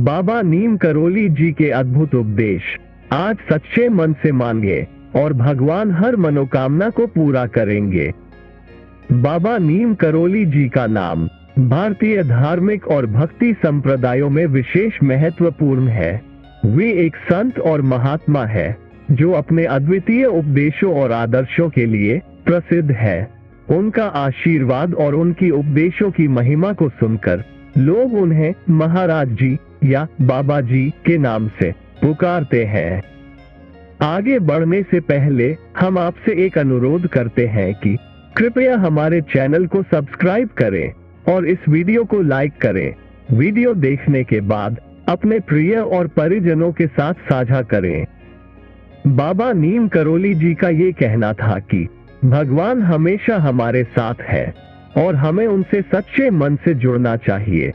बाबा नीम करोली जी के अद्भुत उपदेश। आज सच्चे मन से मांगे और भगवान हर मनोकामना को पूरा करेंगे। बाबा नीम करोली जी का नाम भारतीय धार्मिक और भक्ति संप्रदायों में विशेष महत्वपूर्ण है। वे एक संत और महात्मा है जो अपने अद्वितीय उपदेशों और आदर्शों के लिए प्रसिद्ध है। उनका आशीर्वाद और उनकी उपदेशों की महिमा को सुनकर लोग उन्हें महाराज जी या बाबा जी के नाम से पुकारते हैं। आगे बढ़ने से पहले हम आपसे एक अनुरोध करते हैं कि कृपया हमारे चैनल को सब्सक्राइब करें और इस वीडियो को लाइक करें। वीडियो देखने के बाद अपने प्रिय और परिजनों के साथ साझा करें। बाबा नीम करोली जी का ये कहना था कि भगवान हमेशा हमारे साथ है और हमें उनसे सच्चे मन से जुड़ना चाहिए।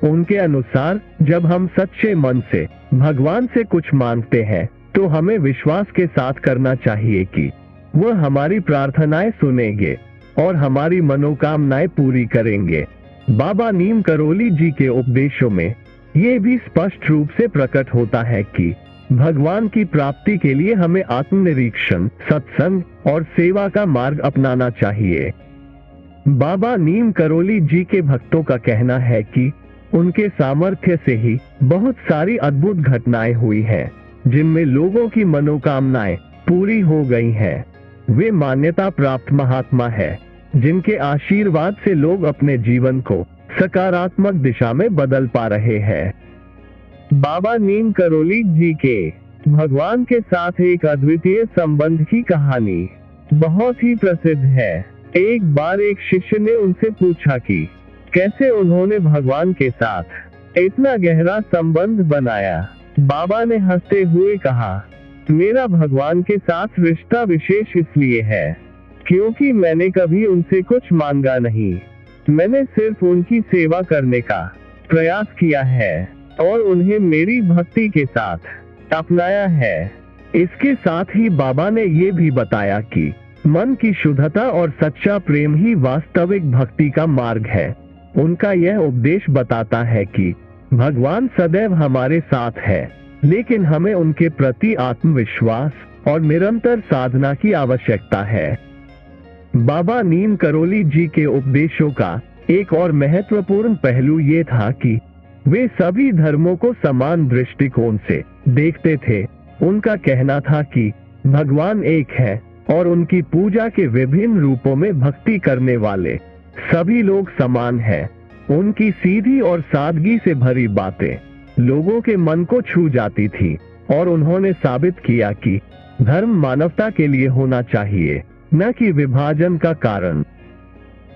उनके अनुसार जब हम सच्चे मन से भगवान से कुछ मांगते हैं तो हमें विश्वास के साथ करना चाहिए कि वह हमारी प्रार्थनाएं सुनेंगे और हमारी मनोकामनाएं पूरी करेंगे। बाबा नीम करोली जी के उपदेशों में ये भी स्पष्ट रूप से प्रकट होता है कि भगवान की प्राप्ति के लिए हमें आत्मनिरीक्षण, सत्संग और सेवा का मार्ग अपनाना चाहिए। बाबा नीम करोली जी के भक्तों का कहना है कि उनके सामर्थ्य से ही बहुत सारी अद्भुत घटनाएं हुई हैं, जिनमें लोगों की मनोकामनाएं पूरी हो गई हैं। वे मान्यता प्राप्त महात्मा है जिनके आशीर्वाद से लोग अपने जीवन को सकारात्मक दिशा में बदल पा रहे हैं। बाबा नीम करोली जी के भगवान के साथ एक अद्वितीय संबंध की कहानी बहुत ही प्रसिद्ध है। एक बार एक शिष्य ने उनसे पूछा कि कैसे उन्होंने भगवान के साथ इतना गहरा संबंध बनाया। बाबा ने हंसते हुए कहा, मेरा भगवान के साथ रिश्ता विशेष इसलिए है क्योंकि मैंने कभी उनसे कुछ मांगा नहीं। मैंने सिर्फ उनकी सेवा करने का प्रयास किया है और उन्हें मेरी भक्ति के साथ अपनाया है। इसके साथ ही बाबा ने ये भी बताया कि मन की शुद्धता और सच्चा प्रेम ही वास्तविक भक्ति का मार्ग है। उनका यह उपदेश बताता है कि भगवान सदैव हमारे साथ है, लेकिन हमें उनके प्रति आत्मविश्वास और निरंतर साधना की आवश्यकता है। बाबा नीम करोली जी के उपदेशों का एक और महत्वपूर्ण पहलू ये था कि वे सभी धर्मों को समान दृष्टिकोण से देखते थे। उनका कहना था कि भगवान एक है और उनकी पूजा के विभिन्न रूपों में भक्ति करने वाले सभी लोग समान हैं। उनकी सीधी और सादगी से भरी बातें लोगों के मन को छू जाती थी और उन्होंने साबित किया कि धर्म मानवता के लिए होना चाहिए, न कि विभाजन का कारण।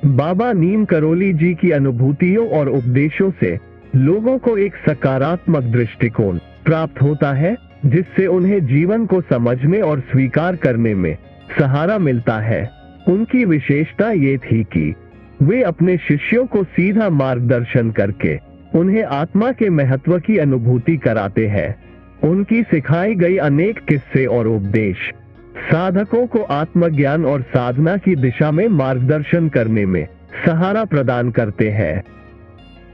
बाबा नीम करोली जी की अनुभूतियों और उपदेशों से लोगों को एक सकारात्मक दृष्टिकोण प्राप्त होता है, जिससे उन्हें जीवन को समझने और स्वीकार करने में सहारा मिलता है। उनकी विशेषता ये थी कि वे अपने शिष्यों को सीधा मार्गदर्शन करके उन्हें आत्मा के महत्व की अनुभूति कराते हैं। उनकी सिखाई गई अनेक किस्से और उपदेश साधकों को आत्मज्ञान और साधना की दिशा में मार्गदर्शन करने में सहारा प्रदान करते हैं।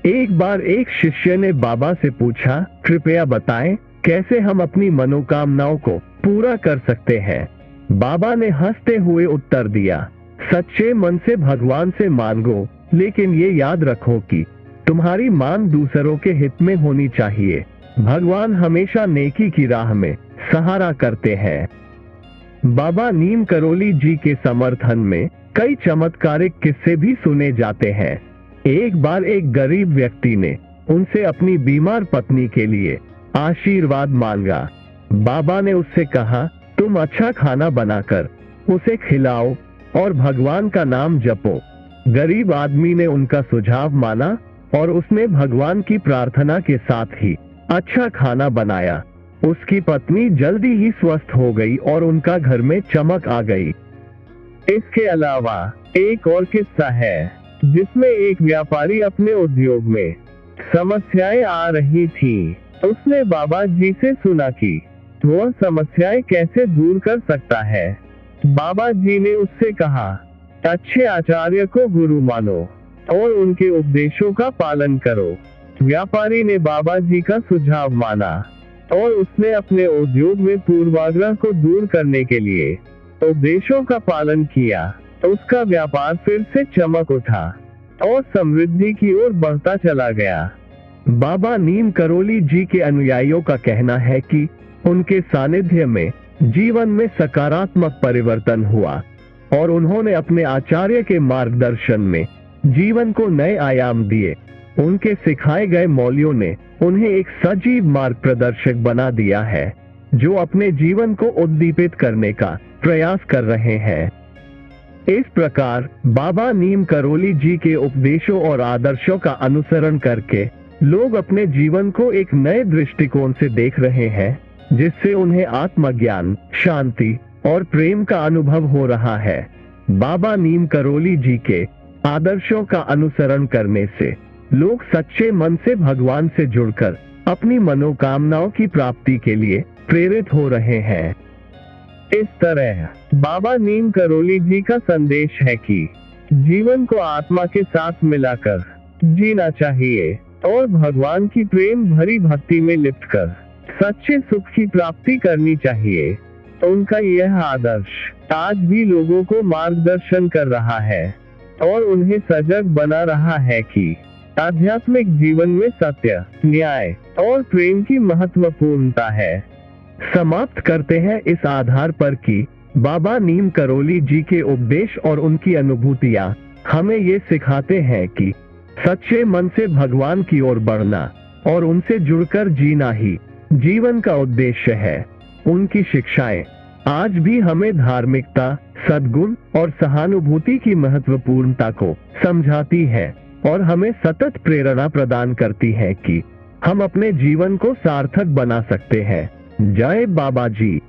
एक बार एक शिष्य ने बाबा से पूछा, कृपया बताएं कैसे हम अपनी मनोकामनाओं को पूरा कर सकते हैं। बाबा ने हंसते हुए उत्तर दिया, सच्चे मन से भगवान से मांगो, लेकिन ये याद रखो कि तुम्हारी मांग दूसरों के हित में होनी चाहिए। भगवान हमेशा नेकी की राह में सहारा करते हैं। बाबा नीम करोली जी के समर्थन में कई चमत्कारिक किस्से भी सुने जाते हैं। एक बार एक गरीब व्यक्ति ने उनसे अपनी बीमार पत्नी के लिए आशीर्वाद मांगा। बाबा ने उससे कहा, तुम अच्छा खाना बनाकर उसे खिलाओ और भगवान का नाम जपो। गरीब आदमी ने उनका सुझाव माना और उसने भगवान की प्रार्थना के साथ ही अच्छा खाना बनाया। उसकी पत्नी जल्दी ही स्वस्थ हो गई और उनका घर में चमक आ गई। इसके अलावा एक और किस्सा है जिसमें एक व्यापारी अपने उद्योग में समस्याएं आ रही थी। उसने बाबा जी से सुना कि वह समस्याएं कैसे दूर कर सकता है। बाबा जी ने उससे कहा, अच्छे आचार्य को गुरु मानो और उनके उपदेशों का पालन करो। व्यापारी ने बाबा जी का सुझाव माना और उसने अपने उद्योग में पूर्वाग्रह को दूर करने के लिए उपदेशों का पालन किया। तो उसका व्यापार फिर से चमक उठा और समृद्धि की ओर बढ़ता चला गया। बाबा नीम करोली जी के अनुयायियों का कहना है कि उनके सानिध्य में जीवन में सकारात्मक परिवर्तन हुआ और उन्होंने अपने आचार्य के मार्गदर्शन में जीवन को नए आयाम दिए। उनके सिखाए गए मौल्यों ने उन्हें एक सजीव मार्ग प्रदर्शक बना दिया है, जो अपने जीवन को उद्दीपित करने का प्रयास कर रहे हैं। इस प्रकार बाबा नीम करोली जी के उपदेशों और आदर्शों का अनुसरण करके लोग अपने जीवन को एक नए दृष्टिकोण से देख रहे हैं, जिससे उन्हें आत्मज्ञान, शांति और प्रेम का अनुभव हो रहा है। बाबा नीम करोली जी के आदर्शों का अनुसरण करने से लोग सच्चे मन से भगवान से जुड़कर अपनी मनोकामनाओं की प्राप्ति के लिए प्रेरित हो रहे हैं। इस तरह बाबा नीम करोली जी का संदेश है कि जीवन को आत्मा के साथ मिलाकर जीना चाहिए और भगवान की प्रेम भरी भक्ति में लिप्तकर सच्चे सुख की प्राप्ति करनी चाहिए। उनका यह आदर्श आज भी लोगों को मार्गदर्शन कर रहा है और उन्हें सजग बना रहा है कि आध्यात्मिक जीवन में सत्य, न्याय और प्रेम की महत्वपूर्णता है। समाप्त करते हैं इस आधार पर कि बाबा नीम करोली जी के उपदेश और उनकी अनुभूतियां हमें ये सिखाते हैं कि सच्चे मन से भगवान की ओर बढ़ना और उनसे जुड़कर जीना ही जीवन का उद्देश्य है। उनकी शिक्षाएं आज भी हमें धार्मिकता, सद्गुण और सहानुभूति की महत्वपूर्णता को समझाती है और हमें सतत प्रेरणा प्रदान करती है कि हम अपने जीवन को सार्थक बना सकते हैं। जय बाबा जी।